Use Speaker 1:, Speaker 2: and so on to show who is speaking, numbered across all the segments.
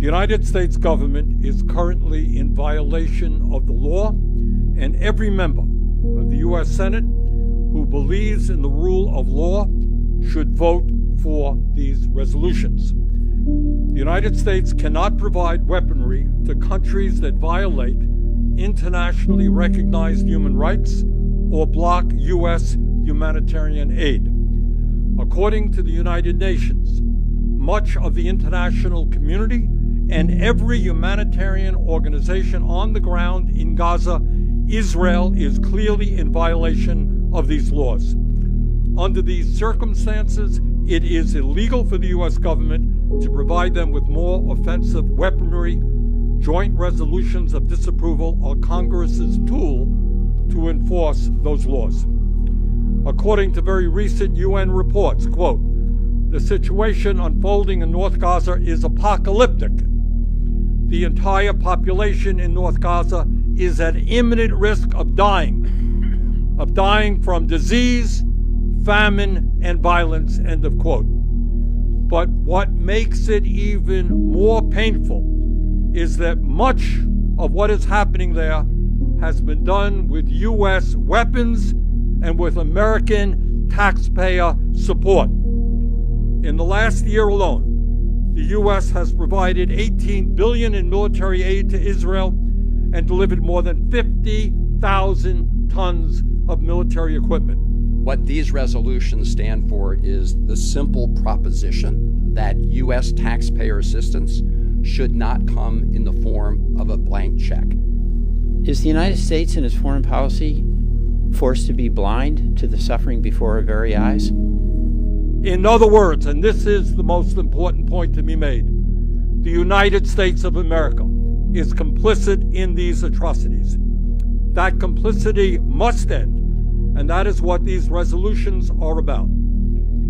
Speaker 1: The United States government is currently in violation of the law, and every member of the U.S. Senate who believes in the rule of law should vote for these resolutions. The United States cannot provide weaponry to countries that violate internationally recognized human rights or block U.S. humanitarian aid. According to the United Nations, much of the international community and every humanitarian organization on the ground in Gaza, Israel is clearly in violation of these laws. Under these circumstances, it is illegal for the U.S. government to provide them with more offensive weaponry. Joint resolutions of disapproval are Congress's tool to enforce those laws. According to very recent UN reports, quote, "The situation unfolding in North Gaza is apocalyptic. The entire population in North Gaza is at imminent risk of dying from disease, famine, and violence," end of quote. But what makes it even more painful is that much of what is happening there has been done with U.S. weapons and with American taxpayer support. In the last year alone, the U.S. has provided $18 billion in military aid to Israel and delivered more than 50,000 tons of military equipment.
Speaker 2: What these resolutions stand for is the simple proposition that U.S. taxpayer assistance should not come in the form of a blank check.
Speaker 3: Is the United States in its foreign policy forced to be blind to the suffering before our very eyes?
Speaker 1: In other words, and this is the most important point to be made, the United States of America is complicit in these atrocities. That complicity must end, and that is what these resolutions are about.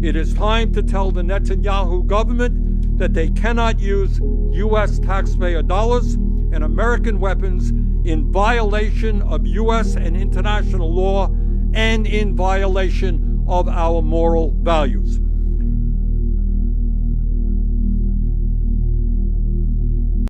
Speaker 1: It is time to tell the Netanyahu government that they cannot use U.S. taxpayer dollars and American weapons in violation of U.S. and international law and in violation of our moral values.